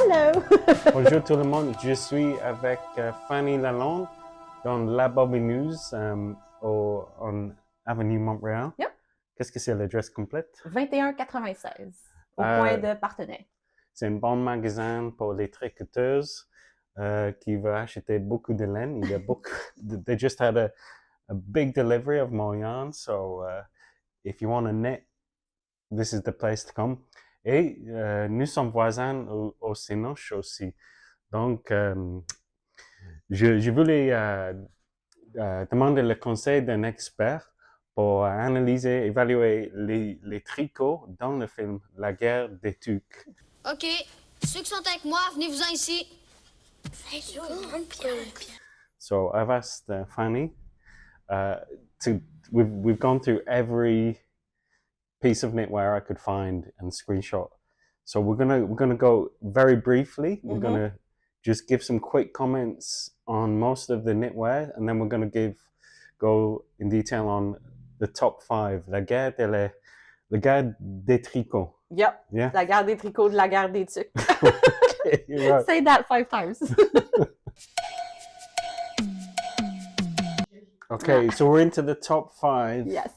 Hello! Bonjour tout le monde, je suis avec Fanny Lalonde dans La Bobineuse en Avenue Montréal. Yep. Qu'est-ce que c'est l'adresse complète? 2196, au coin de Partenay. C'est un bon magasin pour les tricoteuses qui veulent acheter beaucoup de laine. Il y a beaucoup. They just had a big delivery of more yarn, so if you want to knit, this is the place to come. Et nous sommes voisins au Cinoche aussi. Donc, je voulais demander le conseil d'un expert pour analyser, évaluer les tricots dans le film La guerre des tucs. OK. Ceux qui sont avec moi, venez-vous-en ici. So I've asked Fanny we've gone through every piece of knitwear I could find and screenshot. So we're gonna go very briefly. We're gonna just give some quick comments on most of the knitwear, and then we're gonna go in detail on the top 5. La guerre des tricots. Yep. Yeah. La guerre des tricots de la guerre des tucs. Okay, you're right. Say that 5 times. Okay, so we're into the top 5. Yes.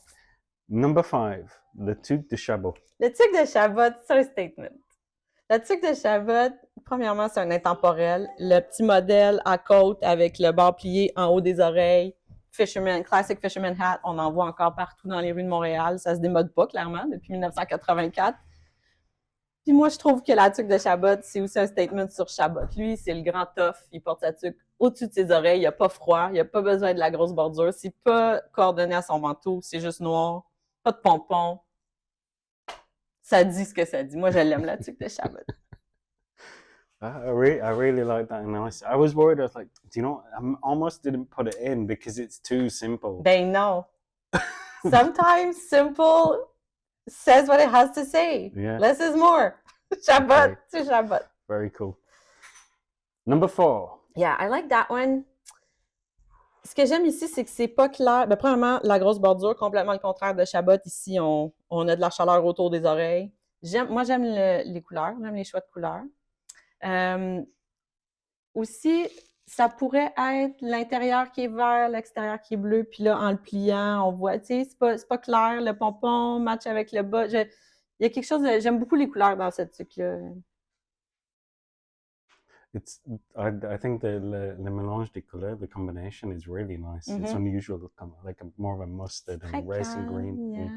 Number 5, le tuc de Chabot. Le tuc de Chabot, c'est un statement. Le tuc de Chabot, premièrement, c'est un intemporel. Le petit modèle à côte avec le bord plié en haut des oreilles. Classic fisherman hat, on en voit encore partout dans les rues de Montréal. Ça se démode pas, clairement, depuis 1984. Puis moi, je trouve que la tuque de Chabot, c'est aussi un statement sur Chabot. Lui, c'est le grand tough. Il porte sa tuque au-dessus de ses oreilles. Il n'a pas froid. Il n'a pas besoin de la grosse bordure. C'est pas coordonné à son manteau. C'est juste noir. Pas de pompons. Ça dit ce que ça dit. Moi, je l'aime, la tuque de Chabot. I really like that analysis. I was worried. I was like, do you know, I almost didn't put it in because it's too simple. Ben non. Sometimes simple says what it has to say. Yeah. Less is more. Chabot, Okay. c'est Chabot. Very cool. Number 4. Yeah, I like that one. Ce que j'aime ici, c'est que c'est pas clair. Ben, premièrement, la grosse bordure, complètement le contraire de Chabot. Ici, on a de la chaleur autour des oreilles. Moi, j'aime les couleurs. J'aime les choix de couleurs. Aussi, ça pourrait être l'intérieur qui est vert, l'extérieur qui est bleu, puis là, en le pliant, on voit, tu sais, c'est pas clair. Le pompon match avec le bas. Il y a quelque chose de... J'aime beaucoup les couleurs dans ce truc-là. I think le mélange des couleurs, the combination is really nice. It's unusual, like more of a mustard and racing green. Yeah.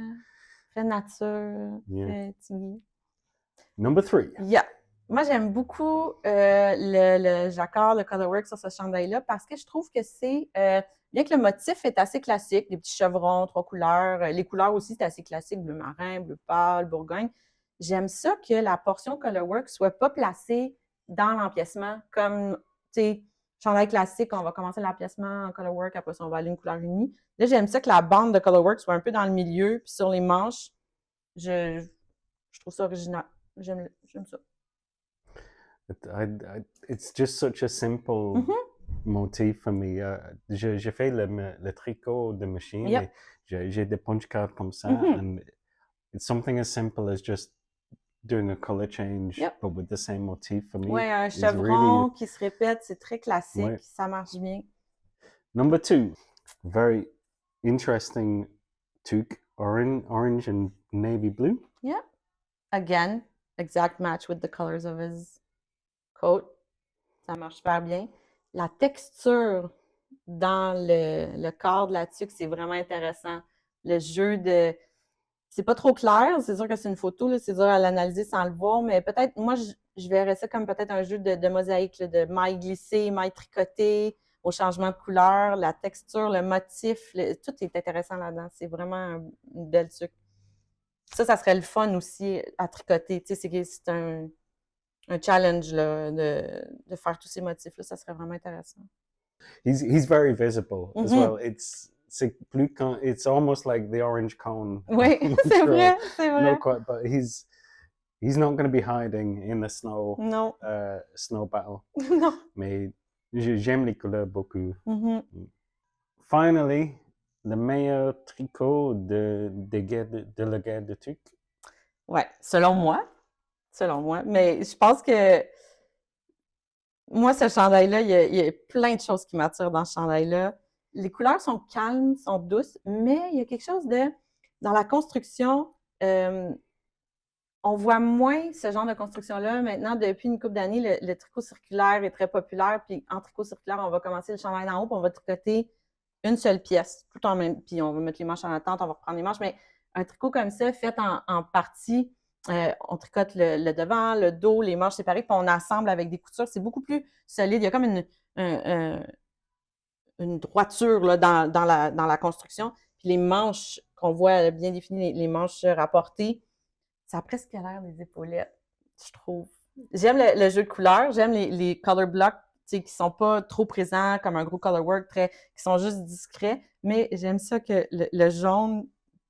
Très nature, Yeah. très tigui. Number 3. Yeah. Moi, j'aime beaucoup le jacquard, le colorwork sur ce chandail-là parce que je trouve que c'est, bien que le motif est assez classique, des petits chevrons, 3 couleurs, les couleurs aussi, c'est assez classique, bleu marin, bleu pâle, bourgogne. J'aime ça que la portion colorwork soit pas placée dans l'empiècement comme, tu sais, chandail classique, on va commencer l'empiècement en colorwork, après ça, on va aller une couleur unie. Là, j'aime ça que la bande de colorwork soit un peu dans le milieu, puis sur les manches, je trouve ça original. J'aime ça. It's just such a simple motif for me. J'ai fait le tricot de machine. Yep. Et j'ai des punch cards comme ça. And it's something as simple as just doing a color change, but with the same motif for me. Oui, un chevron qui se répète, c'est très classique, Ouais. ça marche bien. Number 2, very interesting toque, orange and navy blue. Yeah. Again, exact match with the colors of his coat. Ça marche super bien. La texture dans le corps de la tuque, c'est vraiment intéressant. Le jeu de... C'est pas trop clair, c'est sûr que c'est une photo, là, c'est dur à l'analyser sans le voir, mais peut-être, moi, je verrais ça comme peut-être un jeu de mosaïque, là, de mailles glissées, mailles tricotées, au changement de couleur, la texture, le motif, tout est intéressant là-dedans. C'est vraiment une belle tuque. Ça serait le fun aussi à tricoter. Tu sais, c'est un challenge là, de faire tous ces motifs-là. Ça serait vraiment intéressant. He's very visible as well. It's almost like the orange cone. Oui, c'est vrai, c'est vrai. Not quite, but he's not going to be hiding in the snow. Non. Snow battle. Non. Mais j'aime les couleurs beaucoup. Finally, le meilleur tricot de la guerre de tuque. Ouais, selon moi. Mais je pense que Moi, ce chandail-là, il y a plein de choses qui m'attirent dans ce chandail-là. Les couleurs sont calmes, sont douces, mais il y a quelque chose de... Dans la construction, on voit moins ce genre de construction-là. Maintenant, depuis une couple d'années, le tricot circulaire est très populaire. Puis en tricot circulaire, on va commencer le chandail d'en haut, puis on va tricoter une seule pièce, tout en même. Puis on va mettre les manches en attente, on va reprendre les manches. Mais un tricot comme ça, fait en partie, on tricote le devant, le dos, les manches séparées, puis on assemble avec des coutures. C'est beaucoup plus solide. Il y a comme une droiture là, dans la construction. Puis les manches qu'on voit bien définies, les manches rapportées, ça a presque l'air des épaulettes, je trouve. J'aime le jeu de couleurs, j'aime les color blocks, tu sais, qui sont pas trop présents comme un gros color work, qui sont juste discrets, mais j'aime ça que le jaune,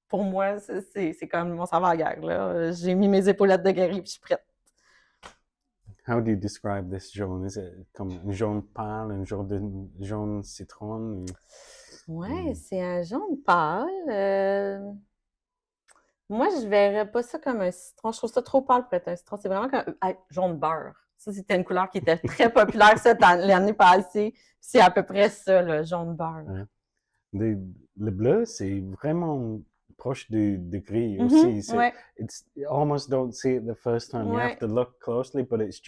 pour moi, c'est comme mon savant à guerre, là. J'ai mis mes épaulettes de guerrier puis je suis prête. How do you describe this jaune? Is it comme un jaune pâle, un jaune citron? Ouais, c'est un jaune pâle. Moi, je verrais pas ça comme un citron. Je trouve ça trop pâle pour être un citron. C'est vraiment comme jaune beurre. Ça, c'était une couleur qui était très populaire l'année passée. C'est à peu près ça, le jaune beurre. Ouais. Le bleu, c'est vraiment proche du gris aussi. Ouais. You almost don't see it the first time. You Ouais. have to look closely, but it's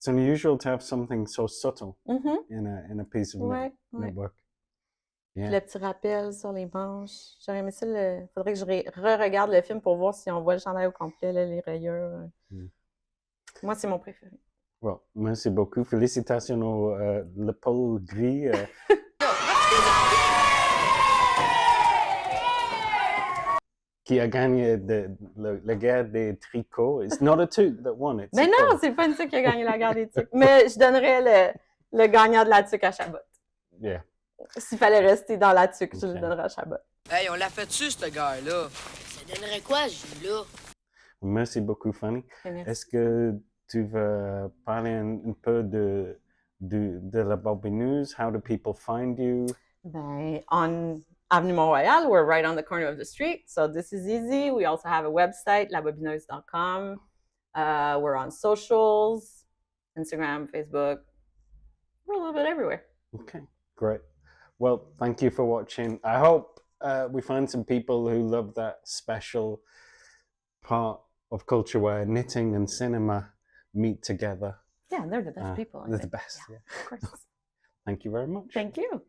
unusual to have something so subtle in a piece of knitwork. Yeah. Le petit rappel sur les manches. J'aurais aimé ça. Faudrait que je re-regarde le film pour voir si on voit le chandail au complet, là, les rayures. Moi, c'est mon préféré. Well, merci beaucoup. Félicitations au le pôle gris. Qui a gagné la guerre des tricots. It's not a tuque that won it. Mais non, c'est pas une tuque qui a gagné la guerre des tuques. Mais je donnerais le gagnant de la tuque à Chabot. Yeah. S'il fallait rester dans la tuque, je le donnerais à Chabot. Hey, on l'a fait dessus, ce gars-là. Ça donnerait quoi, ce jus-là? Merci beaucoup, Fanny. Merci. Est-ce que tu veux parler un peu de la Bobineuse? How do people find you? Ben, on Avenue Mont-Royal, we're right on the corner of the street, so this is easy. We also have a website, labobineuse.com. We're on socials, Instagram, Facebook. We're a little bit everywhere. Okay, great. Well, thank you for watching. I hope we find some people who love that special part of culture where knitting and cinema meet together. Yeah, they're the best people. They're the best. Yeah. Of course. Thank you very much. Thank you.